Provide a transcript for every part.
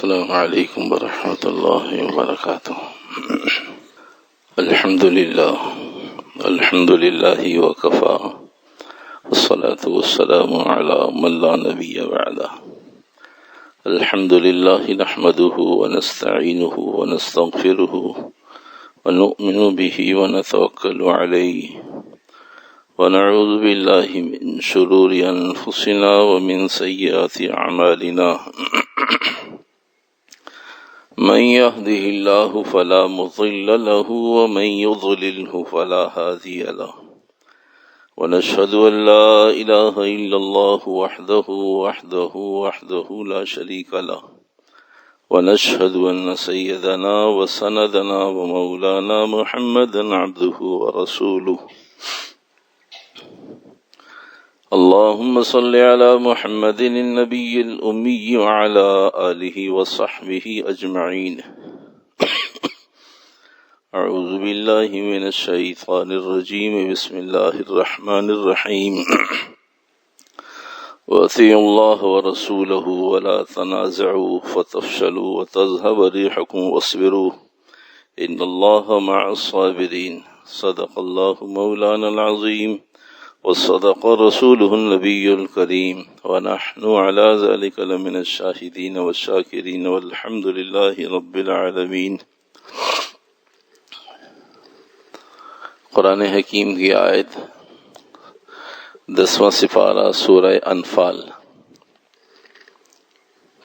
السلام علیکم ورحمۃ اللہ وبرکاتہ۔ الحمد للہ وکفا والصلاة والسلام علی من لا نبی بعدہ۔ الحمد للہ نحمده ونستعینه ونستغفره ونؤمن به ونتوکل علیہ ونعوذ باللہ من شرور انفسنا ومن سیئات اعمالنا۔ من يهده الله فلا مضل له ومن يضلله فلا هادي له، ونشهد أن لا إله إلا الله وحده لا شريك له، ونشهد أن سيدنا وسندنا ومولانا محمدا عبده ورسوله۔ اللهم صل على محمد النبي الأمي وعلى آله وصحبه أجمعين۔ أعوذ بالله من الشيطان الرجيم، بسم الله الرحمن الرحيم۔ وأطيعوا الله ورسوله ولا تنازعوا فتفشلوا وتذهب ريحكم واصبروا إن الله مع الصابرين۔ صدق الله مولانا العظيم وصدق رسوله النبي الكريم، ونحن على ذلك لمن الشاهدين والشاكرين والحمد لله رب العالمين۔ قرآن حکیم کی آیت 10واں سپارہ سورہ انفال،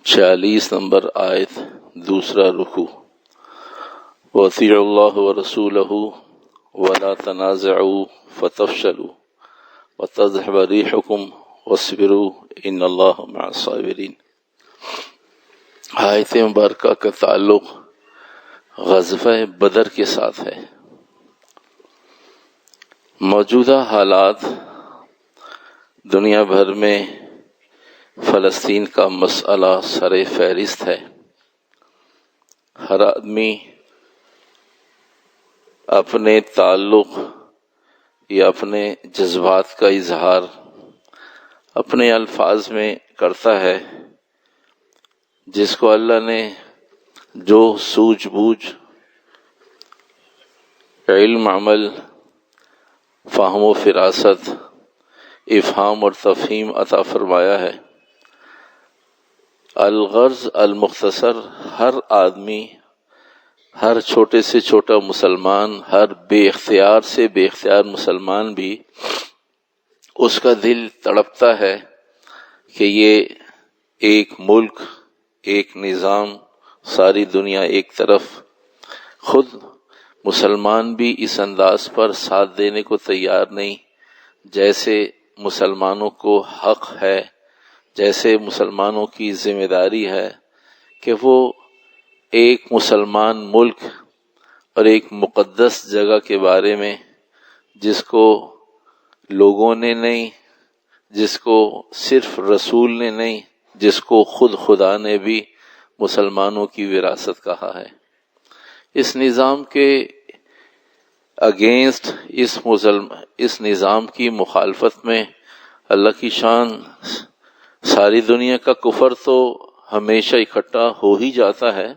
46 نمبر آیت، دوسرا رکوع۔ وَأَطِيعُوا اللَّهَ وَرَسُولَهُ وَلَا تَنَازَعُوا فَتَفْشَلُوا وَتَذْهَبَ رِيحُكُمْ وَاصْبِرُوا إِنَّ اللَّهَ مَعَ الصَّابِرِينَ۔ آیت مبارکہ کا تعلق غزوہ بدر کے ساتھ ہے۔ موجودہ حالات دنیا بھر میں فلسطین کا مسئلہ سر فہرست ہے۔ ہر آدمی اپنے تعلق یا اپنے جذبات کا اظہار اپنے الفاظ میں کرتا ہے، جس کو اللہ نے جو سوجھ بوجھ، علم، عمل، فہم و فراست، افہام اور تفہیم عطا فرمایا ہے۔ الغرض المختصر، ہر آدمی، ہر چھوٹے سے چھوٹا مسلمان، ہر بے اختیار سے بے اختیار مسلمان بھی اس کا دل تڑپتا ہے کہ یہ ایک ملک، ایک نظام، ساری دنیا ایک طرف، خود مسلمان بھی اس انداز پر ساتھ دینے کو تیار نہیں جیسے مسلمانوں کو حق ہے، جیسے مسلمانوں کی ذمہ داری ہے کہ وہ ایک مسلمان ملک اور ایک مقدس جگہ کے بارے میں، جس کو لوگوں نے نہیں، جس کو صرف رسول نے نہیں، جس کو خود خدا نے بھی مسلمانوں کی وراثت کہا ہے، اس نظام کے اگینسٹ، اس نظام کی مخالفت میں اللہ کی شان، ساری دنیا کا کفر تو ہمیشہ اکٹھا ہو ہی جاتا ہے،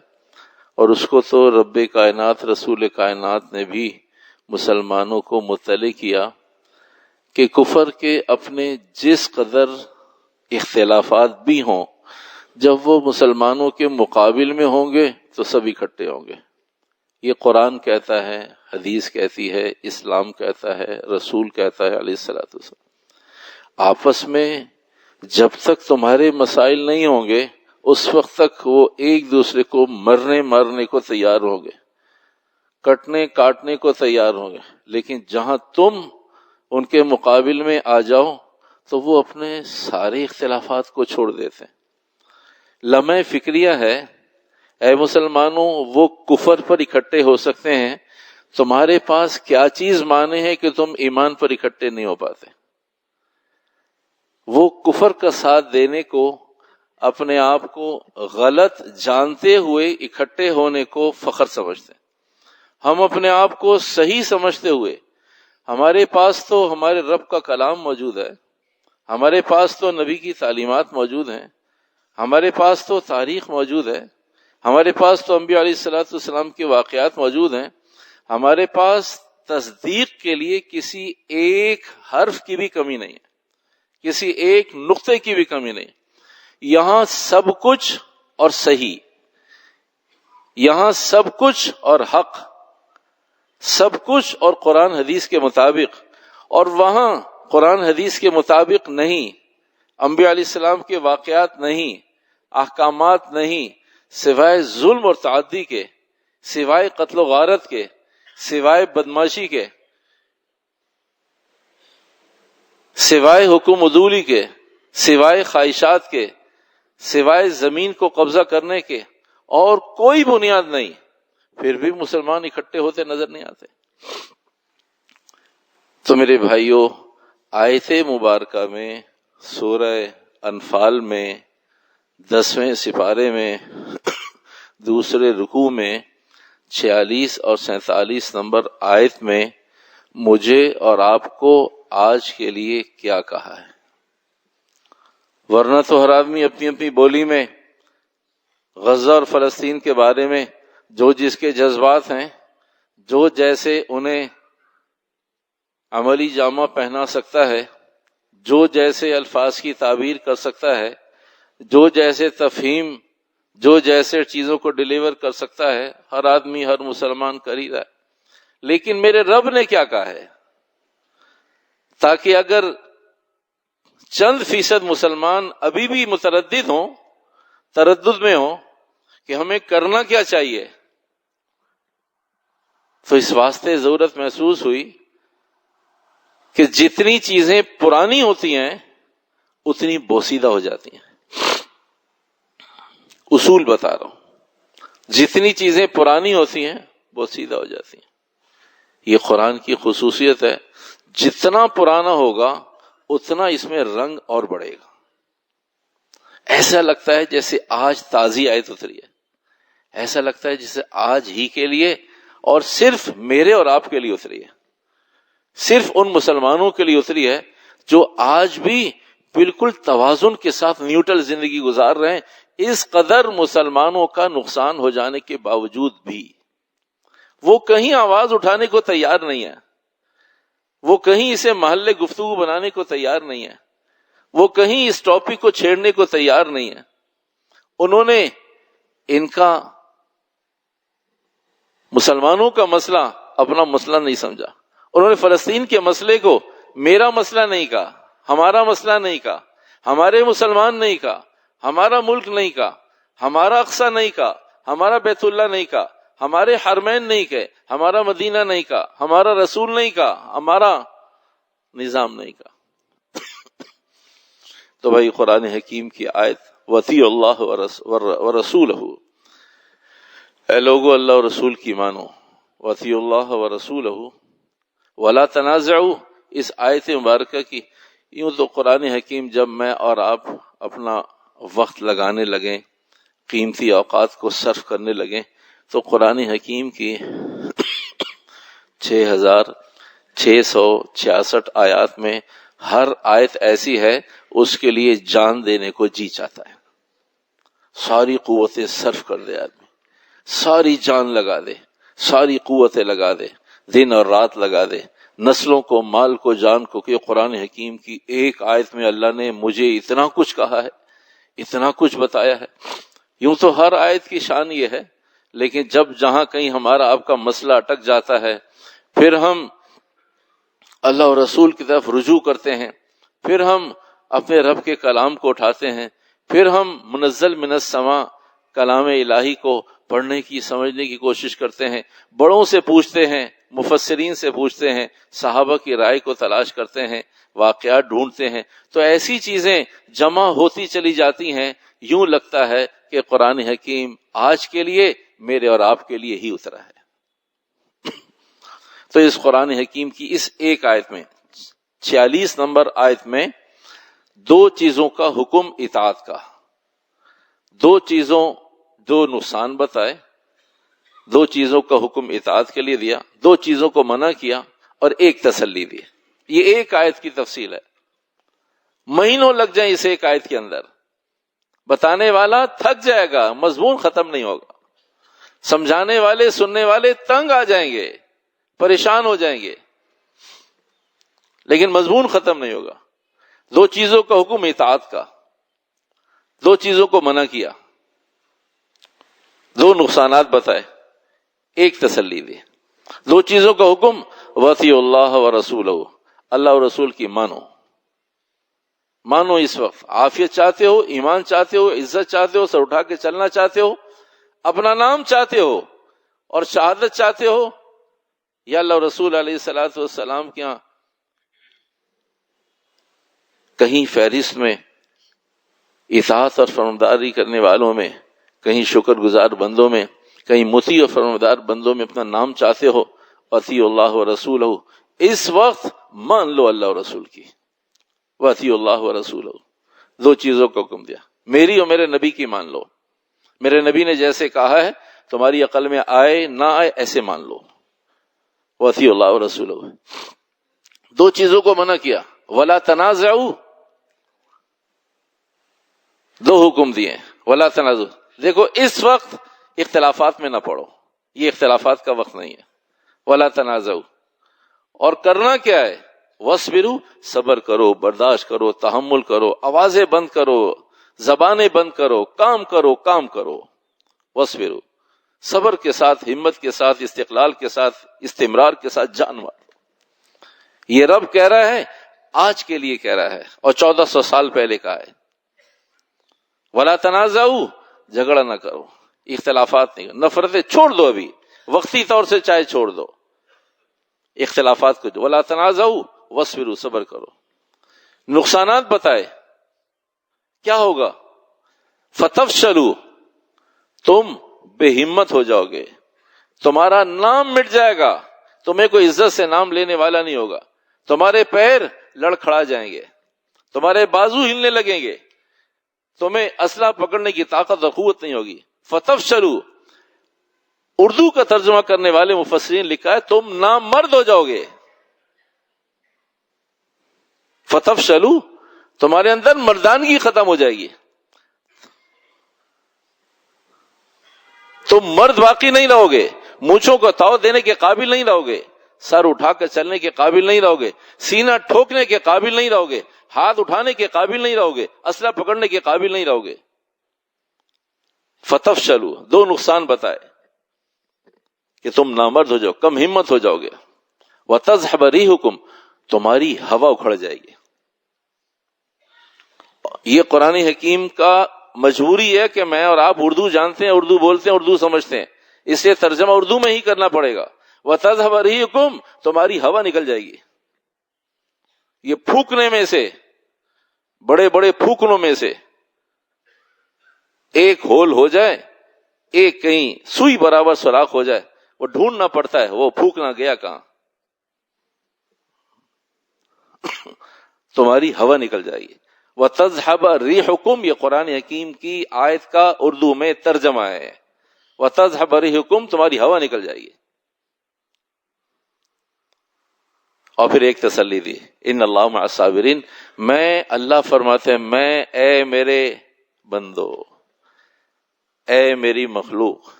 اور اس کو تو رب کائنات، رسول کائنات نے بھی مسلمانوں کو مطلع کیا کہ کفر کے اپنے جس قدر اختلافات بھی ہوں، جب وہ مسلمانوں کے مقابل میں ہوں گے تو سب اکٹھے ہوں گے۔ یہ قرآن کہتا ہے، حدیث کہتی ہے، اسلام کہتا ہے، رسول کہتا ہے علیہ الصلوۃ والسلام۔ آپس میں جب تک تمہارے مسائل نہیں ہوں گے، اس وقت تک وہ ایک دوسرے کو مارنے کو تیار ہوں گے، کاٹنے کو تیار ہوں گے، لیکن جہاں تم ان کے مقابل میں آ جاؤ تو وہ اپنے سارے اختلافات کو چھوڑ دیتے ہیں۔ لمحہ فکریہ ہے، اے مسلمانوں، وہ کفر پر اکٹھے ہو سکتے ہیں، تمہارے پاس کیا چیز مانے ہے کہ تم ایمان پر اکٹھے نہیں ہو پاتے؟ وہ کفر کا ساتھ دینے کو، اپنے آپ کو غلط جانتے ہوئے اکٹھے ہونے کو فخر سمجھتے ہیں۔ ہم اپنے آپ کو صحیح سمجھتے ہوئے، ہمارے پاس تو ہمارے رب کا کلام موجود ہے، ہمارے پاس تو نبی کی تعلیمات موجود ہیں، ہمارے پاس تو تاریخ موجود ہے، ہمارے پاس تو انبیاء علیہ الصلوۃ والسلام کے واقعات موجود ہیں، ہمارے پاس تصدیق کے لیے کسی ایک حرف کی بھی کمی نہیں ہے، کسی ایک نقطے کی بھی کمی نہیں. یہاں سب کچھ اور صحیح، یہاں سب کچھ اور حق، سب کچھ اور قرآن حدیث کے مطابق، اور وہاں قرآن حدیث کے مطابق نہیں، انبیاء علیہ السلام کے واقعات نہیں، احکامات نہیں، سوائے ظلم اور تعدی کے، سوائے قتل و غارت کے، سوائے بدماشی کے، سوائے حکم عدولی کے، سوائے خواہشات کے، سوائے زمین کو قبضہ کرنے کے اور کوئی بنیاد نہیں. پھر بھی مسلمان اکٹھے ہوتے نظر نہیں آتے. تو میرے بھائیوں، آیت مبارکہ میں سورہ انفال میں 10ویں سپارے میں دوسرے رکوع میں 46 اور 47 نمبر آیت میں مجھے اور آپ کو آج کے لیے کیا کہا ہے؟ ورنہ تو ہر آدمی اپنی اپنی بولی میں غزہ اور فلسطین کے بارے میں جو جس کے جذبات ہیں، جو جیسے انہیں عملی جامہ پہنا سکتا ہے، جو جیسے الفاظ کی تعبیر کر سکتا ہے، جو جیسے تفہیم، جو جیسے چیزوں کو ڈیلیور کر سکتا ہے، ہر آدمی، ہر مسلمان کر ہی رہا ہے. لیکن میرے رب نے کیا کہا ہے؟ تاکہ اگر چند فیصد مسلمان ابھی بھی متردد ہوں، تردد میں ہوں کہ ہمیں کرنا کیا چاہیے، تو اس واسطے ضرورت محسوس ہوئی کہ جتنی چیزیں پرانی ہوتی ہیں اتنی بوسیدہ ہو جاتی ہیں. اصول بتا رہا ہوں، جتنی چیزیں پرانی ہوتی ہیں بوسیدہ ہو جاتی ہیں. یہ قرآن کی خصوصیت ہے، جتنا پرانا ہوگا اتنا اس میں رنگ اور بڑھے گا. ایسا لگتا ہے جیسے آج تازی آیت اتری ہے، ایسا لگتا ہے جیسے آج ہی کے لیے اور صرف میرے اور آپ کے لیے اتری ہے، صرف ان مسلمانوں کے لیے اتری ہے جو آج بھی بالکل توازن کے ساتھ نیوٹرل زندگی گزار رہے ہیں. اس قدر مسلمانوں کا نقصان ہو جانے کے باوجود بھی وہ کہیں آواز اٹھانے کو تیار نہیں ہے، وہ کہیں اسے محل گفتگو بنانے کو تیار نہیں ہے، وہ کہیں اس ٹاپک کو چھیڑنے کو تیار نہیں ہے. انہوں نے ان کا مسلمانوں کا مسئلہ اپنا مسئلہ نہیں سمجھا. انہوں نے فلسطین کے مسئلے کو میرا مسئلہ نہیں کہا، ہمارا مسئلہ نہیں کہا، ہمارے مسلمان نہیں کہا، ہمارا ملک نہیں کہا، ہمارا اقصی نہیں کہا، ہمارا بیت اللہ نہیں کہا، ہمارے حرمین نہیں کہے، ہمارا مدینہ نہیں کہا، ہمارا رسول نہیں کہا، ہمارا نظام نہیں کہا. تو بھائی قرآن حکیم کی آیت وَأَطِیعُوا اللَّهَ وَرَسُولَهُ، اے لوگو اللہ اور رسول کی مانو. وَأَطِیعُوا اللَّهَ وَرَسُولَهُ وَلَا تَنَازَعُوا، اس آیت مبارکہ کی یوں تو قرآن حکیم جب میں اور آپ اپنا وقت لگانے لگیں، قیمتی اوقات کو صرف کرنے لگیں، تو قرآن حکیم کی 6666 آیات میں ہر آیت ایسی ہے اس کے لیے جان دینے کو جی چاہتا ہے. ساری قوتیں صرف کر دے آدمی، ساری جان لگا دے، ساری قوتیں لگا دے، دن اور رات لگا دے، نسلوں کو، مال کو، جان کو، کہ قرآن حکیم کی ایک آیت میں اللہ نے مجھے اتنا کچھ کہا ہے، اتنا کچھ بتایا ہے. یوں تو ہر آیت کی شان یہ ہے، لیکن جب جہاں کہیں ہمارا آپ کا مسئلہ اٹک جاتا ہے، پھر ہم اللہ اور رسول کی طرف رجوع کرتے ہیں، پھر ہم اپنے رب کے کلام کو اٹھاتے ہیں، پھر ہم منزل من السماء کلام الہی کو پڑھنے کی، سمجھنے کی کوشش کرتے ہیں، بڑوں سے پوچھتے ہیں، مفسرین سے پوچھتے ہیں، صحابہ کی رائے کو تلاش کرتے ہیں، واقعات ڈھونڈتے ہیں. تو ایسی چیزیں جمع ہوتی چلی جاتی ہیں، یوں لگتا ہے کہ قرآن حکیم آج کے لیے، میرے اور آپ کے لیے ہی اترا ہے. تو اس قرآن حکیم کی اس ایک آیت میں 46 نمبر آیت میں دو چیزوں کا حکم اطاعت کا، دو چیزوں، دو نقصان بتائے، دو چیزوں کا حکم اطاعت کے لیے دیا، دو چیزوں کو منع کیا اور ایک تسلی دی. یہ ایک آیت کی تفصیل ہے، مہینوں لگ جائیں اس ایک آیت کے اندر. بتانے والا تھک جائے گا، مضمون ختم نہیں ہوگا، سمجھانے والے سننے والے تنگ آ جائیں گے، پریشان ہو جائیں گے، لیکن مضمون ختم نہیں ہوگا۔ دو چیزوں کا حکم اطاعت کا، دو چیزوں کو منع کیا، دو نقصانات بتائے، ایک تسلی دی۔ دو چیزوں کا حکم، وَأَطِیعُوا اللَّهَ وَرَسُولَهُ، اللہ اور رسول کی مانو۔ مانو اس وقت عافیت چاہتے ہو، ایمان چاہتے ہو، عزت چاہتے ہو، سر اٹھا کے چلنا چاہتے ہو، اپنا نام چاہتے ہو اور شہادت چاہتے ہو، یا اللہ رسول علیہ الصلوۃ والسلام کے یہاں کہیں فہرست میں اطاعت اور فرمانبرداری کرنے والوں میں، کہیں شکر گزار بندوں میں، کہیں مطیع اور فرمانبردار بندوں میں اپنا نام چاہتے ہو، اطیعوا اللہ ورسولہ، اس وقت مان لو اللہ اور رسول کی، واطیعوا اللہ ورسولہ، دو چیزوں کا حکم دیا، میری اور میرے نبی کی مان لو، میرے نبی نے جیسے کہا ہے تمہاری عقل میں آئے نہ آئے ایسے مان لو، واطیعوا اللہ ورسولہ۔ دو چیزوں کو منع کیا، ولا تنازعوا، دو حکم دیے، ولا تنازعوا۔ دیکھو اس وقت اختلافات میں نہ پڑو، یہ اختلافات کا وقت نہیں ہے، ولا تنازعوا۔ اور کرنا کیا ہے، وَاصْبِرُوا، صبر کرو، برداشت کرو، تحمل کرو، آوازیں بند کرو، زبانیں بند کرو، کام کرو، کام کرو، وَاصْبِرُوا، صبر کے ساتھ، ہمت کے ساتھ، استقلال کے ساتھ، استمرار کے ساتھ جان مارو۔ یہ رب کہہ رہا ہے، آج کے لیے کہہ رہا ہے، اور 1400 سال پہلے کہا ہے۔ ولا تنازعوا، جھگڑا نہ کرو، اختلافات نہیں، نفرتیں چھوڑ دو، ابھی وقتی طور سے چاہے چھوڑ دو اختلافات کو، ولا تنازعوا واصبروا، صبر کرو۔ نقصانات بتائے کیا ہوگا، فتفشلوا، تم بے ہمت ہو جاؤ گے، تمہارا نام مٹ جائے گا، تمہیں کوئی عزت سے نام لینے والا نہیں ہوگا، تمہارے پیر لڑکھڑا جائیں گے، تمہارے بازو ہلنے لگیں گے، تمہیں اسلحہ پکڑنے کی طاقت اور قوت نہیں ہوگی۔ فتفشلوا، اردو کا ترجمہ کرنے والے مفسرین لکھا ہے تم نامرد ہو جاؤ گے۔ فتفشلوا، تمہارے اندر مردانگی ختم ہو جائے گی، تم مرد باقی نہیں رہو گے، مونچھوں کو تاؤ دینے کے قابل نہیں رہو گے، سر اٹھا کر چلنے کے قابل نہیں رہو گے، سینہ ٹھوکنے کے قابل نہیں رہو گے، ہاتھ اٹھانے کے قابل نہیں رہو گے، اسلحہ پکڑنے کے قابل نہیں رہو گے۔ فتفشلوا، دو نقصان بتائے کہ تم نامرد ہو جاؤ، کم ہمت ہو جاؤ گے، وتذهب ريحكم، تمہاری ہوا اکھڑ جائے گی۔ یہ قرآن حکیم کا مجبوری ہے کہ میں اور آپ اردو جانتے ہیں، اردو بولتے ہیں، اردو سمجھتے ہیں، اس لیے ترجمہ اردو میں ہی کرنا پڑے گا۔ وتذهب ريحكم، تمہاری ہوا نکل جائے گی۔ یہ پھونکنے میں سے، بڑے بڑے پھونکنوں میں سے ایک ہول ہو جائے، ایک کہیں سوئی برابر سوراخ ہو جائے، وہ ڈھونڈنا پڑتا ہے وہ پھونکنا گیا کہاں، تمہاری ہوا نکل جائے گی۔ وَتَذْهَبَ رِيحُكُمْ، یہ قرآن حکیم کی آیت کا اردو میں ترجمہ ہے۔ وَتَذْهَبَ رِيحُكُمْ، تمہاری ہوا نکل جائے گی۔ اور پھر ایک تسلی دی، ان اللہ مع الصابرین، میں اللہ فرماتے ہیں میں، اے میرے بندو، اے میری مخلوق،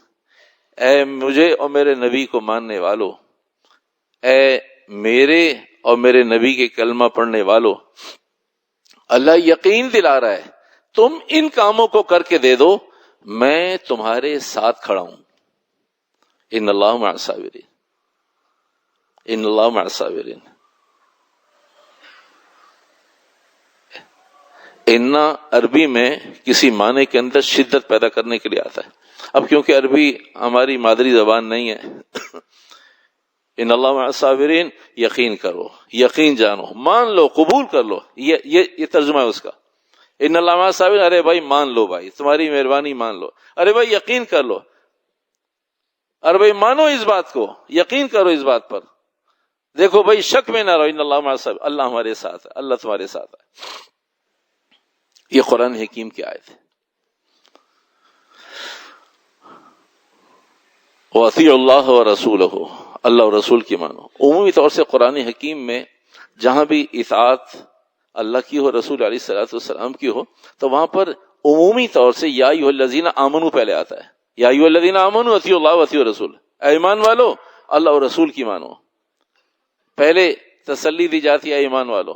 اے مجھے اور میرے نبی کو ماننے والو، اے میرے اور میرے نبی کے کلمہ پڑھنے والو، اللہ یقین دلا رہا ہے تم ان کاموں کو کر کے دے دو، میں تمہارے ساتھ کھڑا ہوں۔ ان اللہ مع الصابرین، ان اللہ مع الصابرین۔ انا عربی میں کسی معنی کے اندر شدت پیدا کرنے کے لیے آتا ہے۔ اب کیونکہ عربی ہماری مادری زبان نہیں ہے، ان اللہ مع الصابرین، یقین کرو، یقین جانو، مان لو، قبول کر لو، یہ ترجمہ ہے اس کا۔ ان اللہ مع الصابرین، ارے بھائی مان لو، بھائی تمہاری مہربانی مان لو، ارے بھائی یقین کر لو، ارے بھائی مانو اس بات کو، یقین کرو اس بات پر، دیکھو بھائی شک میں نہ رہو، ان اللہ مع الصابرین، اللہ ہمارے ساتھ ہے، اللہ تمہارے ساتھ ہے۔ یہ قرآن حکیم کی آیت ہے۔ وَأَطِیعُوا اللَّهَ وَرَسُولَهُ، اللہ اور رسول کی مانو۔ عمومی طور سے قرآن حکیم میں جہاں بھی اطاعت اللہ کی ہو، رسول علیہ الصلوۃ والسلام کی ہو، تو وہاں پر عمومی طور سے یا ایھا الذین آمنوا پہلے آتا ہے. یا ایھا الذین آمنوا اطیعوا اللہ واطیعوا الرسول. اے ایمان والو اللہ اور رسول کی مانو. پہلے تسلی دی جاتی ہے ایمان والو.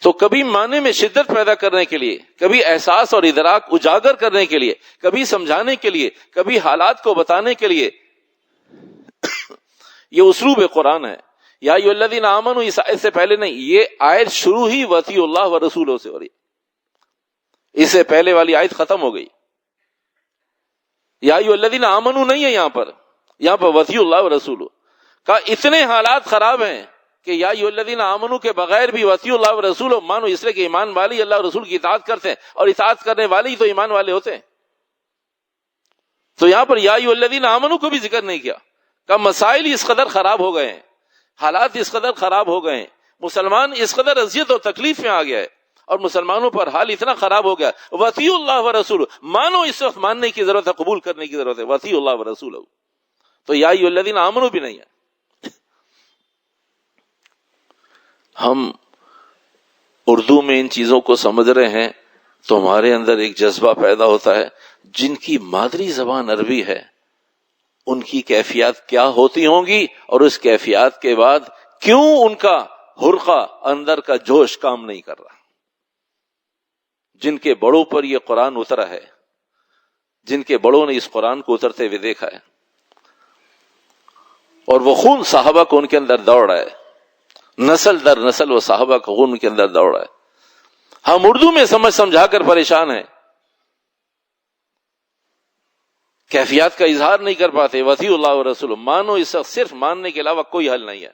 تو کبھی معنی میں شدت پیدا کرنے کے لیے، کبھی احساس اور ادراک اجاگر کرنے کے لیے، کبھی سمجھانے کے لیے، کبھی حالات کو بتانے کے لیے یہ اسلوب قرآن ہے. یا ایھا الذین آمنوا اس آیت سے پہلے نہیں، یہ آیت شروع ہی واطیعوا اللہ ورسولہ سے ہو رہی ہے. اس سے پہلے والی آیت ختم ہو گئی. یا ایھا الذین آمنوا نہیں ہے یہاں پر واطیعوا اللہ ورسولہ کا. اتنے حالات خراب ہیں کہ یا ایھا الذین آمنوا کے بغیر بھی واطیعوا اللہ ورسولہ مانو، اس لیے کہ ایمان والے اللہ اور رسول کی اطاعت کرتے ہیں، اور اطاعت کرنے والے ہی تو ایمان والے ہوتے ہیں. تو یہاں پر یا ایھا الذین آمنوا کو بھی ذکر نہیں کیا. کہ مسائل اس قدر خراب ہو گئے ہیں، حالات اس قدر خراب ہو گئے ہیں، مسلمان اس قدر اذیت اور تکلیف میں آ گیا ہے، اور مسلمانوں پر حال اتنا خراب ہو گیا. واطیعوا اللہ ورسولہ مانو، اس وقت ماننے کی ضرورت ہے، قبول کرنے کی ضرورت ہے. واطیعوا اللہ ورسولہ. تو یا ایھا الذین آمنوا بھی نہیں ہے. ہم اردو میں ان چیزوں کو سمجھ رہے ہیں تو ہمارے اندر ایک جذبہ پیدا ہوتا ہے. جن کی مادری زبان عربی ہے ان کی کیفیات کیا ہوتی ہوں گی، اور اس کیفیات کے بعد کیوں ان کا حرقہ اندر کا جوش کام نہیں کر رہا. جن کے بڑوں پر یہ قرآن اترا ہے، جن کے بڑوں نے اس قرآن کو اترتے ہوئے دیکھا ہے، اور وہ خون صحابہ کو ان کے اندر دوڑ رہا ہے، نسل در نسل وہ صحابہ کا خون ان کے اندر دوڑ رہا ہے. ہم اردو میں سمجھا کر پریشان ہیں، کیفیات کا اظہار نہیں کر پاتے. واطیعوا اللہ ورسولہ مانو، اس وقت صرف ماننے کے علاوہ کوئی حل نہیں ہے.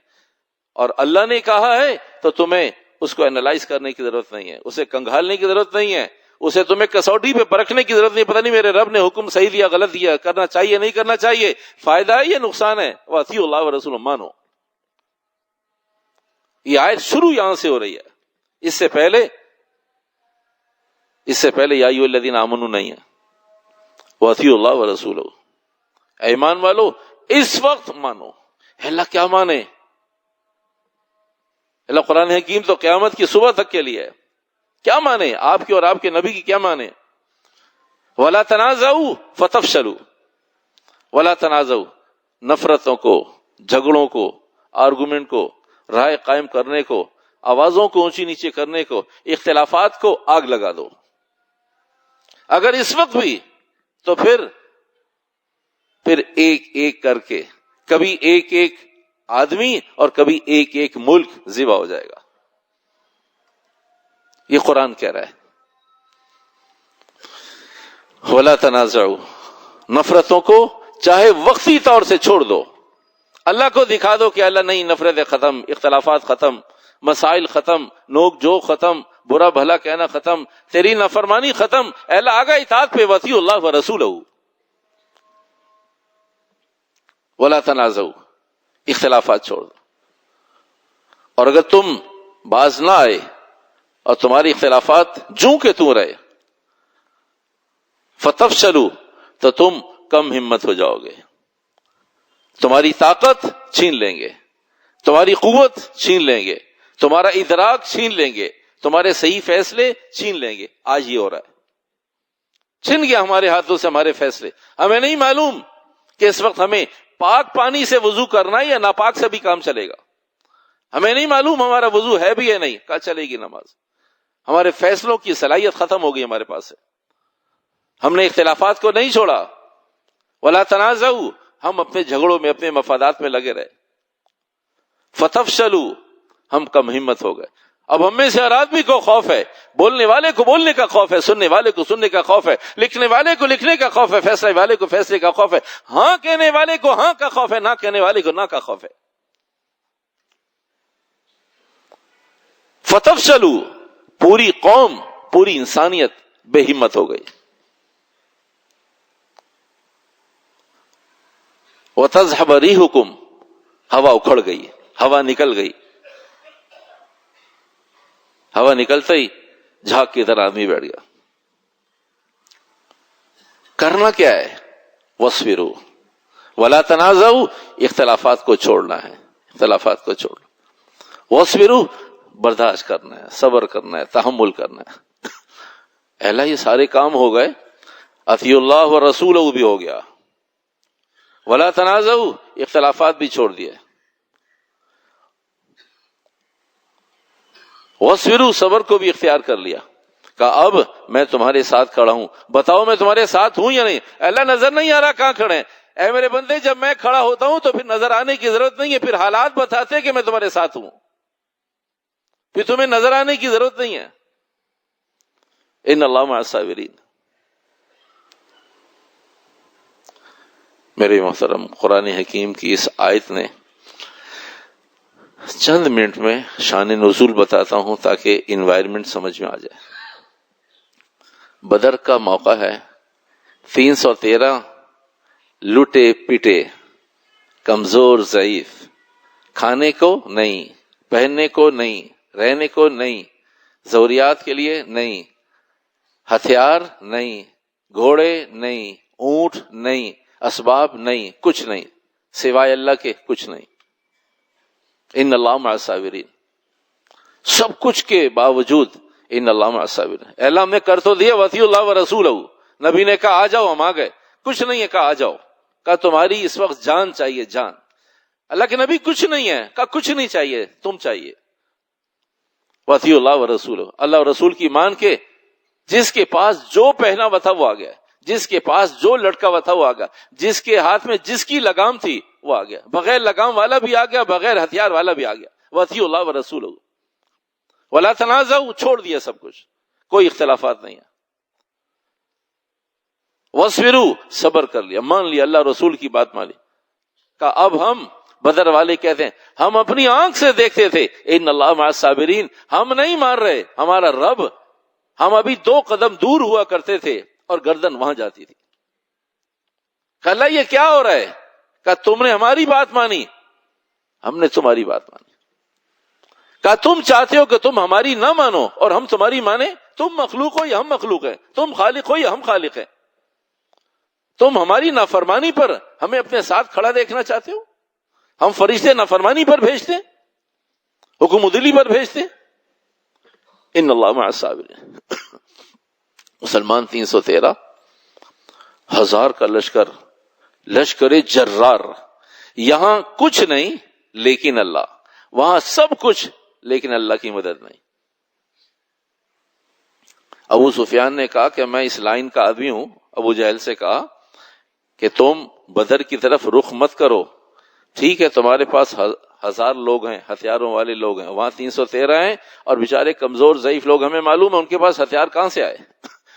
اور اللہ نے کہا ہے تو تمہیں اس کو اینالائز کرنے کی ضرورت نہیں ہے، اسے کنگھالنے کی ضرورت نہیں ہے، اسے تمہیں کسوٹی پہ پرکھنے کی ضرورت نہیں. پتہ نہیں میرے رب نے حکم صحیح دیا غلط دیا، کرنا چاہیے نہیں کرنا چاہیے، فائدہ ہے یا نقصان ہے. واطیعوا اللہ ورسولہ مانو. یہ آیت شروع یہاں سے ہو رہی ہے. اس سے پہلے یا ایھا الذین آمنوا نہیں ہے. واطیعوا اللہ ورسولہ. ایمان والو اس وقت مانو. اللہ کیا مانے؟ اللہ قرآن حکیم تو قیامت کی صبح تک کے لیے ہے. کیا مانے آپ کی اور آپ کے نبی کی؟ کیا مانے؟ وَلَا تَنَازَعُوا فَتَفْشَلُوا. وَلَا تَنَازَعُوا، نفرتوں کو، جھگڑوں کو، آرگومنٹ کو، رائے قائم کرنے کو، آوازوں کو اونچی نیچے کرنے کو، اختلافات کو آگ لگا دو. اگر اس وقت بھی تو پھر ایک ایک کر کے کبھی ایک ایک آدمی اور کبھی ایک ایک ملک ذبح ہو جائے گا. یہ قرآن کہہ رہا ہے. وَلَا تَنَازَعُوا، نفرتوں کو چاہے وقتی طور سے چھوڑ دو. اللہ کو دکھا دو کہ اللہ نہیں، نفرتیں ختم، اختلافات ختم، مسائل ختم، نوک جھوک ختم، برا بھلا کہنا ختم، تیری نافرمانی ختم. اے اللہ آگا اطاعت پہ. واطیعوا اللہ ورسولہ. وَلَا تَنَازَعُوا، اختلافات چھوڑ دو. اور اگر تم باز نہ آئے اور تمہاری اختلافات جوں کے توں رہے، فَتَفْشَلُوا، تو تم کم ہمت ہو جاؤ گے. تمہاری طاقت چھین لیں گے، تمہاری قوت چھین لیں گے، تمہارا ادراک چھین لیں گے، تمہارے صحیح فیصلے چھین لیں گے. آج یہ ہو رہا ہے. چھن گیا ہمارے ہاتھوں سے ہمارے فیصلے. ہمیں نہیں معلوم کہ اس وقت ہمیں پاک پانی سے وضو کرنا ہے یا ناپاک سے بھی کام چلے گا. ہمیں نہیں معلوم ہمارا وضو ہے بھی یا نہیں، کل چلے گی نماز. ہمارے فیصلوں کی صلاحیت ختم ہو گئی ہمارے پاس سے. ہم نے اختلافات کو نہیں چھوڑا. وَلَا تَنَازَعُوا، ہم اپنے جھگڑوں میں، اپنے مفادات میں لگے رہے. فَتَفْشَلُوا، ہم کم ہمت ہو گئے. اب ہم میں سے ہر آدمی کو خوف ہے. بولنے والے کو بولنے کا خوف ہے، سننے والے کو سننے کا خوف ہے، لکھنے والے کو لکھنے کا خوف ہے، فیصلے والے کو فیصلے کا خوف ہے، ہاں کہنے والے کو ہاں کا خوف ہے، نہ کہنے والے کو نہ کا خوف ہے. فَتَفْشَلُوا، پوری قوم، پوری انسانیت بے ہمت ہو گئی. وَتَذْهَبَ رِيحُكُمْ، ہوا اکھڑ گئی، ہوا نکل گئی. ہوا نکلتے ہی جھاگ کی طرح آدمی بیٹھ گیا. کرنا کیا ہے؟ وَاصْبِرُوا وَلَا تَنَازَعُوا، اختلافات کو چھوڑنا ہے، اختلافات کو چھوڑنا. وَاصْبِرُوا، برداشت کرنا ہے، صبر کرنا ہے، تحمل کرنا ہے. اللہ یہ سارے کام ہو گئے، اطیعوا اللہ و رسولہ بھی ہو گیا، ولا تنازعوا اختلافات بھی چھوڑ دیے، واصبروا صبر کو بھی اختیار کر لیا، کہا اب میں تمہارے ساتھ کھڑا ہوں، بتاؤ میں تمہارے ساتھ ہوں یا نہیں؟ اللہ نظر نہیں آ رہا کہاں کھڑے ہیں؟ اے میرے بندے جب میں کھڑا ہوتا ہوں تو پھر نظر آنے کی ضرورت نہیں ہے، پھر حالات بتاتے کہ میں تمہارے ساتھ ہوں، پھر تمہیں نظر آنے کی ضرورت نہیں ہے۔ ان اللہ مع الصابرین۔ میرے محترم، قرآن حکیم کی اس آیت نے چند منٹ میں شان نزول بتاتا ہوں تاکہ انوائرمنٹ سمجھ میں آ جائے۔ بدر کا موقع ہے، 313 لٹے پٹے، کمزور ضعیف، کھانے کو نہیں، پہننے کو نہیں، رہنے کو نہیں، ضروریات کے لیے نہیں، ہتھیار نہیں، گھوڑے نہیں، اونٹ نہیں، اسباب نہیں، کچھ نہیں، سوائے اللہ کے کچھ نہیں۔ ان اللہ مع الصابرین، سب کچھ کے باوجود ان اللہ مع الصابرین، اللہ ہم نے کر تو دیا، وَأَطِيعُوا اللَّهَ وَرَسُولَهُ، نبی نے کہا آ جاؤ، ہم آ گئے، کچھ نہیں ہے کہا آ جاؤ، کہا تمہاری اس وقت جان چاہیے، جان۔ اللہ کے نبی کچھ نہیں ہے، کہا کچھ نہیں چاہیے، تم چاہیے۔ وَأَطِيعُوا اللَّهَ وَرَسُولَهُ، اللہ اور رسول کی مان کے، جس کے پاس جو پہنا ہوا تھا وہ آ گیا، جس کے پاس جو لٹکا ہوا تھا وہ آ گیا، جس کے ہاتھ میں جس کی لگام تھی وہ آ گیا، بغیر لگام والا بھی آ گیا، بغیر ہتھیار والا بھی آ گیا۔ وَأَطِيعُوا اللَّهَ وَرَسُولَهُ وَلَا تَنَازَعُوا، چھوڑ دیا سب کچھ، کوئی اختلافات نہیں ہے۔ وَاصْبِرُوا، صبر کر لیا، مان لیا، اللہ رسول کی بات مان لی۔ کہ اب ہم، بدر والے کہتے ہیں ہم اپنی آنکھ سے دیکھتے تھے ان اللہ مع الصابرین، ہم نہیں مان رہے، ہمارا رب، ہم ابھی 2 قدم دور ہوا کرتے تھے اور گردن وہاں جاتی تھی۔ کہ اللہ یہ کیا ہو رہا ہے؟ کہ تم نے ہماری بات مانی، ہم نے تمہاری بات مانی۔ کہ تم چاہتے ہو کہ تم ہماری نہ مانو اور ہم تمہاری مانے؟ تم مخلوق ہو یا ہم مخلوق ہیں؟ تم خالق ہو یا ہم خالق ہیں؟ تم ہماری نافرمانی پر ہمیں اپنے ساتھ کھڑا دیکھنا چاہتے ہو؟ ہم فرشتے نافرمانی پر بھیجتے، حکم عدلی پر بھیجتے؟ ان اللہ مع الصابرین۔ مسلمان 313 ہزار کا لشکر، لشکر جرار، یہاں کچھ نہیں لیکن اللہ، وہاں سب کچھ لیکن اللہ کی مدد نہیں۔ ابو سفیان نے کہا کہ میں اس لائن کا آدمی ہوں، ابو جہل سے کہا کہ تم بدر کی طرف رخ مت کرو، ٹھیک ہے تمہارے پاس 1000 لوگ ہیں، ہتھیاروں والے لوگ ہیں، وہاں 313 ہیں اور بیچارے کمزور ضعیف لوگ، ہمیں معلوم ہے ان کے پاس ہتھیار کہاں سے آئے،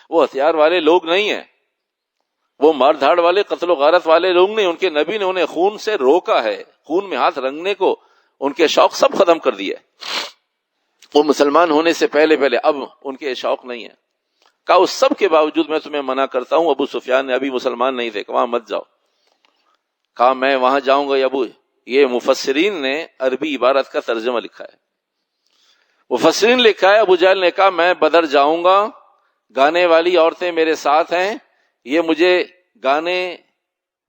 وہ ہتھیار والے لوگ نہیں ہیں، وہ مار دھاڑ والے، قتل و غارت والے لوگ نہیں، ان کے نبی نے انہیں خون سے روکا ہے، خون میں ہاتھ رنگنے کو ان کے شوق سب ختم کر دیا، وہ مسلمان ہونے سے پہلے اب ان کے شوق نہیں ہے۔ کہا اس سب کے باوجود میں تمہیں منع کرتا ہوں، ابو سفیان نے ابھی مسلمان نہیں تھے، کہ وہاں مت جاؤ۔ کہا میں وہاں جاؤں گا ابو، یہ مفسرین نے عربی عبارت کا ترجمہ لکھا ہے، مفسرین لکھا ہے ابو جہل نے کہا میں بدر جاؤں گا، گانے والی عورتیں میرے ساتھ ہیں، یہ مجھے گانے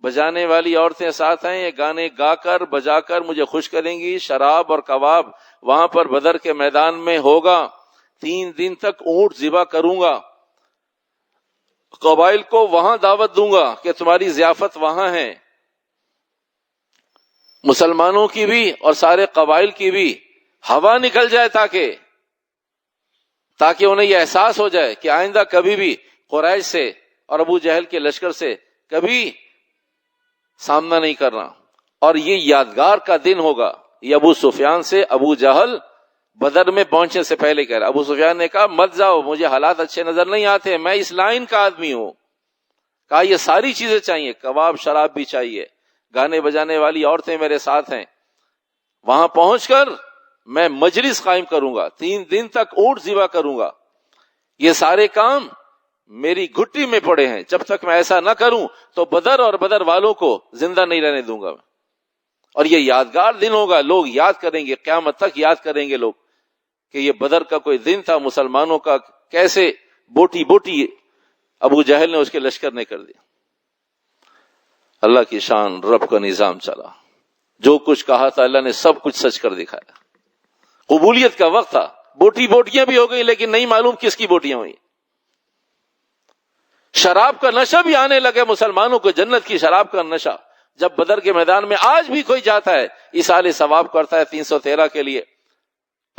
بجانے والی عورتیں ساتھ ہیں، یہ گانے گا کر بجا کر مجھے خوش کریں گی، شراب اور کباب وہاں پر بدر کے میدان میں ہوگا، 3 دن تک اونٹ ذبح کروں گا، قبائل کو وہاں دعوت دوں گا کہ تمہاری ضیافت وہاں ہے، مسلمانوں کی بھی اور سارے قبائل کی بھی ہوا نکل جائے تاکہ انہیں یہ احساس ہو جائے کہ آئندہ کبھی بھی قریش سے اور ابو جہل کے لشکر سے کبھی سامنا نہیں کرنا، اور یہ یادگار کا دن ہوگا۔ یہ ابو سفیان سے ابو جہل بدر میں پہنچنے سے پہلے کہہ رہا، ابو سفیان نے کہا مت جاؤ، مجھے حالات اچھے نظر نہیں آتے، میں اس لائن کا آدمی ہوں۔ کہا یہ ساری چیزیں چاہیے، کباب شراب بھی چاہیے، گانے بجانے والی عورتیں میرے ساتھ ہیں، وہاں پہنچ کر میں مجلس قائم کروں گا، 3 دن تک اونٹ ذبح کروں گا، یہ سارے کام میری گھٹی میں پڑے ہیں، جب تک میں ایسا نہ کروں تو بدر اور بدر والوں کو زندہ نہیں رہنے دوں گا، اور یہ یادگار دن ہوگا، لوگ یاد کریں گے، قیامت تک یاد کریں گے لوگ کہ یہ بدر کا کوئی دن تھا، مسلمانوں کا کیسے بوٹی بوٹی ابو جہل نے اس کے لشکر نے کر دیا۔ اللہ کی شان، رب کا نظام چلا، جو کچھ کہا تھا اللہ نے سب کچھ سچ کر دکھایا۔ قبولیت کا وقت تھا، بوٹیاں بھی ہو گئی لیکن نہیں معلوم کس کی بوٹیاں ہوئی۔ شراب کا نشہ بھی آنے لگے مسلمانوں کو، جنت کی شراب کا نشہ. جب بدر کے میدان میں آج بھی کوئی جاتا ہے، ایصال ثواب کرتا ہے 313 کے لیے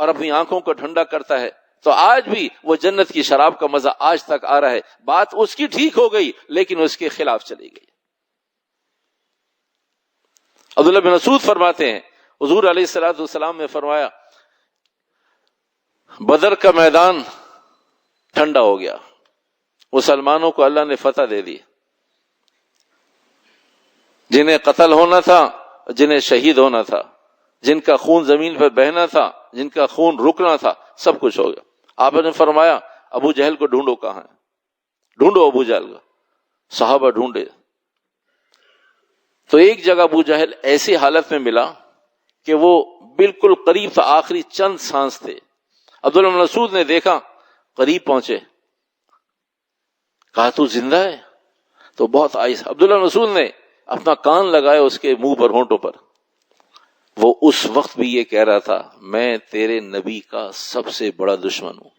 اور اپنی آنکھوں کو ٹھنڈا کرتا ہے، تو آج بھی وہ جنت کی شراب کا مزہ آج تک آ رہا ہے. بات اس کی ٹھیک ہو گئی لیکن اس کے خلاف چلی گئی. عبداللہ بن مسعود فرماتے ہیں حضور علیہ الصلوۃ والسلام نے فرمایا بدر کا میدان ٹھنڈا ہو گیا، مسلمانوں کو اللہ نے فتح دے دی. جنہیں قتل ہونا تھا، جنہیں شہید ہونا تھا، جن کا خون زمین پر بہنا تھا، جن کا خون رکنا تھا، سب کچھ ہو گیا. آپ نے فرمایا ابو جہل کو ڈھونڈو، کہاں ہے؟ ڈھونڈو ابو جہل کو. صحابہ ڈھونڈے تو ایک جگہ ابو جہل ایسی حالت میں ملا کہ وہ بالکل قریب تھا، آخری چند سانس تھے. عبداللہ بن مسعود نے دیکھا، قریب پہنچے، کہا تو زندہ ہے؟ تو بہت آہستہ عبداللہ بن مسعود نے اپنا کان لگایا اس کے منہ پر، ہونٹوں پر. وہ اس وقت بھی یہ کہہ رہا تھا میں تیرے نبی کا سب سے بڑا دشمن ہوں.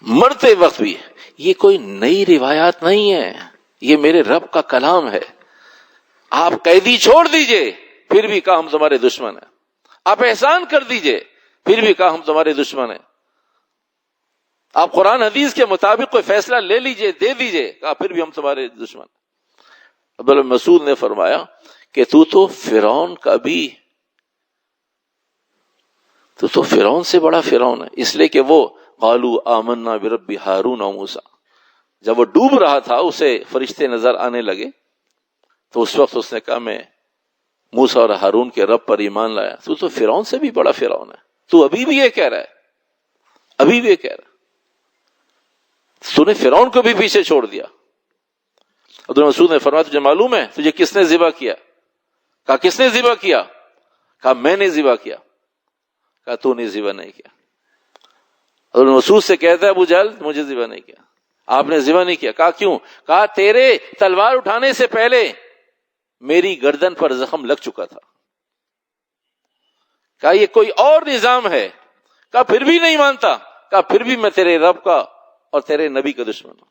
مرتے وقت بھی. یہ کوئی نئی روایات نہیں ہے، یہ میرے رب کا کلام ہے. آپ قیدی چھوڑ دیجئے پھر بھی کہا ہم تمہارے دشمن ہیں، آپ احسان کر دیجئے پھر بھی کہا ہم تمہارے دشمن ہیں، آپ قرآن حدیث کے مطابق کوئی فیصلہ لے لیجئے، دے دیجئے، کہا پھر بھی ہم تمہارے دشمن. عبداللہ مسعود نے فرمایا کہ تو فرعون کا بھی، تو فرعون سے بڑا فرعون ہے. اس لیے کہ وہ قالوا آمنا برب ہارون و موسیٰ، جب وہ ڈوب رہا تھا اسے فرشتے نظر آنے لگے تو اس وقت اس نے کہا میں موسیٰ اور ہارون کے رب پر ایمان لایا. تو فرعون سے بھی بڑا فرعون ہے. تو ابھی بھی یہ کہہ رہا ہے، ابھی بھی یہ کہہ رہا ہے. تو نے فرعون کو بھی پیچھے چھوڑ دیا. عبداللہ مسعود نے فرمایا تجھے معلوم ہے تجھے کس نے ذبح کیا؟ کہا کس نے ذبح کیا؟ کہا میں نے ذبح کیا. کہا تو نے ذبح نہیں کیا. عبداللہ مسعود سے کہتا ہے ابو جہل مجھے ذبح نہیں کیا. آپ نے ذبح نہیں کیا. کہا کیوں؟ کہا تیرے تلوار اٹھانے سے پہلے میری گردن پر زخم لگ چکا تھا. کہا یہ کوئی اور نظام ہے. کہا پھر بھی نہیں مانتا. کہا پھر بھی میں تیرے رب کا اور تیرے نبی کا دشمن ہوں.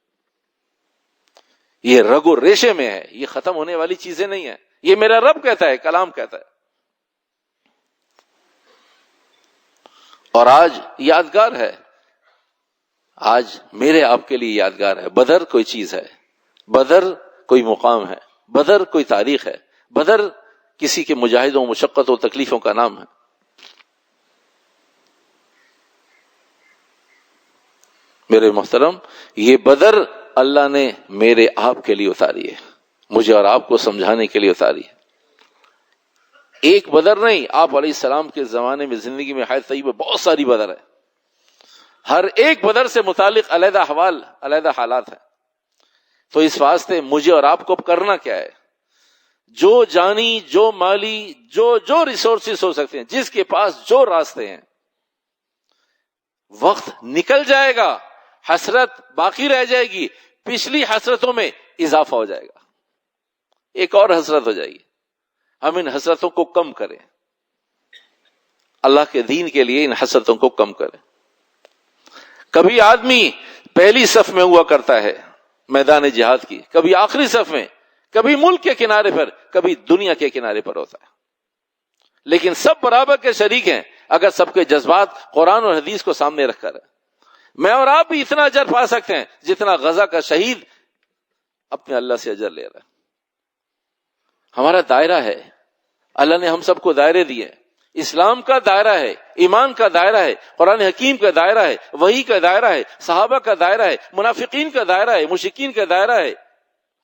یہ رگ و ریشے میں ہے، یہ ختم ہونے والی چیزیں نہیں ہیں. یہ میرا رب کہتا ہے، کلام کہتا ہے. اور آج یادگار ہے، آج میرے آپ کے لیے یادگار ہے. بدر کوئی چیز ہے، بدر کوئی مقام ہے، بدر کوئی تاریخ ہے، بدر کسی کے مجاہدوں مشقتوں تکلیفوں کا نام ہے. میرے محترم، یہ بدر اللہ نے میرے آپ کے لیے اتاری ہے، مجھے اور آپ کو سمجھانے کے لیے اتاری ہے. ایک بدر نہیں، آپ علیہ السلام کے زمانے میں زندگی میں حیات طیبہ بہت ساری بدر ہے. ہر ایک بدر سے متعلق علیحدہ احوال، علیحدہ حالات ہیں. تو اس واسطے مجھے اور آپ کو کرنا کیا ہے؟ جو جانی، جو مالی، جو ریسورسز ہو سکتے ہیں، جس کے پاس جو راستے ہیں. وقت نکل جائے گا، حسرت باقی رہ جائے گی، پچھلی حسرتوں میں اضافہ ہو جائے گا، ایک اور حسرت ہو جائے گی. ہم ان حسرتوں کو کم کریں، اللہ کے دین کے لیے ان حسرتوں کو کم کریں. کبھی آدمی پہلی صف میں ہوا کرتا ہے میدان جہاد کی، کبھی آخری صف میں، کبھی ملک کے کنارے پر، کبھی دنیا کے کنارے پر ہوتا ہے. لیکن سب برابر کے شریک ہیں اگر سب کے جذبات قرآن اور حدیث کو سامنے رکھ کر. میں اور آپ بھی اتنا اجر پا سکتے ہیں جتنا غزہ کا شہید اپنے اللہ سے اجر لے رہا ہے. ہمارا دائرہ ہے، اللہ نے ہم سب کو دائرے دیے. اسلام کا دائرہ ہے، ایمان کا دائرہ ہے، قرآن حکیم کا دائرہ ہے، وحی کا دائرہ ہے، صحابہ کا دائرہ ہے، منافقین کا دائرہ ہے، مشرکین کا دائرہ ہے.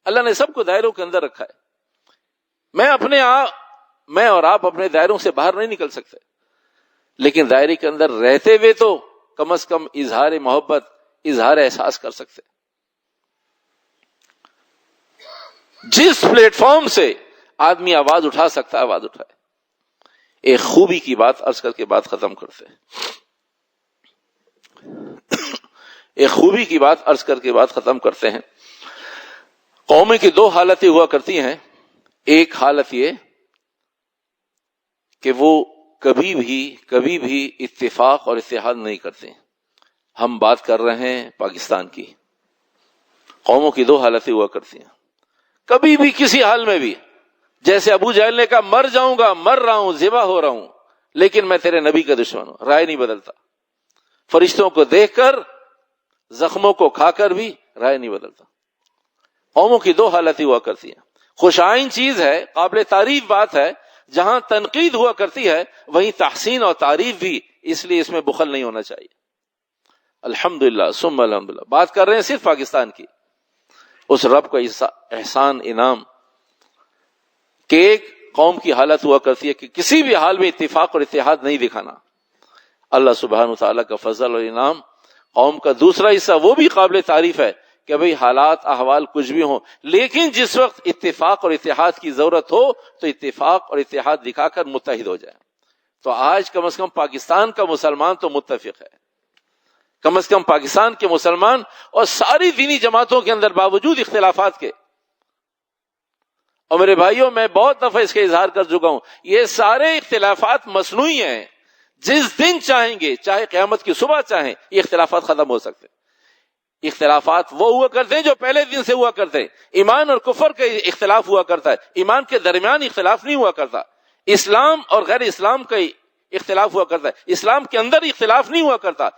اللہ نے سب کو دائروں کے اندر رکھا ہے. میں اور آپ اپنے دائروں سے باہر نہیں نکل سکتے، لیکن دائرے کے اندر رہتے ہوئے تو کم از کم اظہار محبت، اظہار احساس کر سکتے. جس پلیٹ فارم سے آدمی آواز اٹھا سکتا ہے آواز اٹھائے. ایک خوبی کی بات عرض کر کے بات ختم کرتے ہیں. ایک خوبی کی بات عرض کر کے بات ختم کرتے ہیں. قومیں کی دو حالتیں ہوا کرتی ہیں. ایک حالت یہ کہ وہ کبھی بھی اتفاق اور اتحاد نہیں کرتے. ہم بات کر رہے ہیں پاکستان کی. قوموں کی دو حالتیں ہوا کرتی ہیں کبھی بھی کسی حال میں بھی. جیسے ابو جہل نے کہا مر جاؤں گا, مر رہا ہوں, ذبح ہو رہا ہوں, لیکن میں تیرے نبی کا دشمن ہوں, رائے نہیں بدلتا. فرشتوں کو دیکھ کر, زخموں کو کھا کر بھی رائے نہیں بدلتا. قوموں کی دو حالتیں ہوا کرتی ہیں. خوش آئین چیز ہے, قابل تعریف بات ہے. جہاں تنقید ہوا کرتی ہے وہیں تحسین اور تعریف بھی, اس لیے اس میں بخل نہیں ہونا چاہیے. الحمدللہ ثم الحمدللہ. بات کر رہے ہیں صرف پاکستان کی. اس رب کا احسان انعام کہ ایک قوم کی حالت ہوا کرتی ہے کہ کسی بھی حال میں اتفاق اور اتحاد نہیں دکھانا. اللہ سبحانہ وتعالی کا فضل اور انعام. قوم کا دوسرا حصہ وہ بھی قابل تعریف ہے کہ بھئی حالات احوال کچھ بھی ہوں, لیکن جس وقت اتفاق اور اتحاد کی ضرورت ہو تو اتفاق اور اتحاد دکھا کر متحد ہو جائے. تو آج کم از کم پاکستان کا مسلمان تو متفق ہے. کم از کم پاکستان کے مسلمان اور ساری دینی جماعتوں کے اندر باوجود اختلافات کے, اور میرے بھائیوں میں بہت دفعہ اس کا اظہار کر چکا ہوں, یہ سارے اختلافات مصنوعی ہیں. جس دن چاہیں گے, چاہے قیامت کی صبح چاہیں, یہ اختلافات ختم ہو سکتے ہیں. اختلافات وہ ہوا کرتے ہیں جو پہلے دن سے ہوا کرتے ہیں. ایمان اور کفر کا اختلاف ہوا کرتا ہے, ایمان کے درمیان اختلاف نہیں ہوا کرتا. اسلام اور غیر اسلام کا اختلاف ہوا کرتا ہے, اسلام کے اندر اختلاف نہیں ہوا کرتا.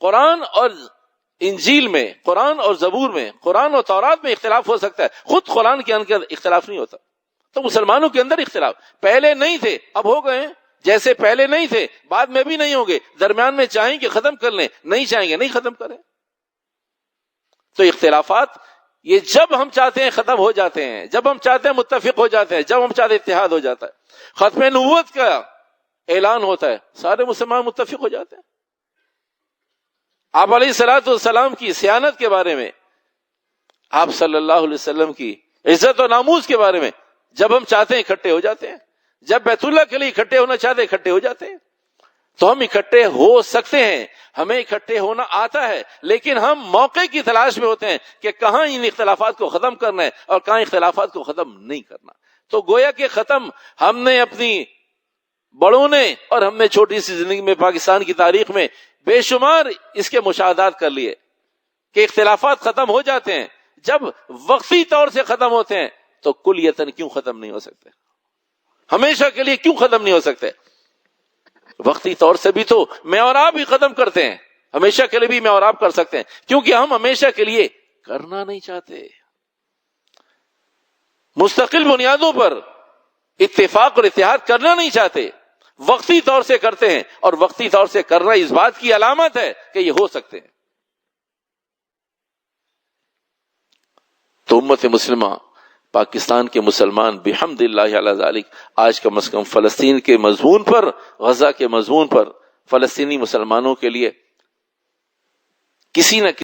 قرآن اور انجیل میں, قرآن اور زبور میں, قرآن اور تورات میں اختلاف ہو سکتا ہے, خود قرآن کے اندر اختلاف نہیں ہوتا. تو مسلمانوں کے اندر اختلاف پہلے نہیں تھے, اب ہو گئے. جیسے پہلے نہیں تھے بعد میں بھی نہیں ہوں گے. درمیان میں چاہیں کہ ختم کر لیں, نہیں چاہیں گے نہیں ختم کریں. تو اختلافات یہ جب ہم چاہتے ہیں ختم ہو جاتے ہیں, جب ہم چاہتے ہیں متفق ہو جاتے ہیں, جب ہم چاہتے ہیں اتحاد ہو جاتا ہے. ختم نبوت کا اعلان ہوتا ہے, سارے مسلمان متفق ہو جاتے ہیں. آپ علیہ الصلوۃ والسلام کی صیانت کے بارے میں, آپ صلی اللہ علیہ وسلم کی عزت و ناموس کے بارے میں جب ہم چاہتے ہیں اکٹھے ہو جاتے ہیں. جب بیت اللہ کے لیے اکٹھے ہونا چاہتے ہیں اکٹھے ہو جاتے ہیں. تو ہم اکٹھے ہو سکتے ہیں, ہمیں اکٹھے ہونا آتا ہے, لیکن ہم موقع کی تلاش میں ہوتے ہیں کہ کہاں ان اختلافات کو ختم کرنا ہے اور کہاں اختلافات کو ختم نہیں کرنا. تو گویا کہ ختم ہم نے اپنی بڑوں نے اور ہم نے چھوٹی سی زندگی میں پاکستان کی تاریخ میں بے شمار اس کے مشاہدات کر لیے کہ اختلافات ختم ہو جاتے ہیں. جب وقتی طور سے ختم ہوتے ہیں تو کلیتاً کیوں ختم نہیں ہو سکتے, ہمیشہ کے لیے کیوں ختم نہیں ہو سکتے؟ وقتی طور سے بھی تو میں اور آپ ہی ختم کرتے ہیں, ہمیشہ کے لیے بھی میں اور آپ کر سکتے ہیں, کیونکہ ہم ہمیشہ کے لیے کرنا نہیں چاہتے. مستقل بنیادوں پر اتفاق اور اتحاد کرنا نہیں چاہتے, وقتی طور سے کرتے ہیں, اور وقتی طور سے کرنا اس بات کی علامت ہے کہ یہ ہو سکتے ہیں. تو امت مسلمہ, پاکستان کے مسلمان بحمد اللہ علی ذالک آج کم از کم فلسطین کے مضمون پر, غزہ کے مضمون پر فلسطینی مسلمانوں کے لیے کسی نہ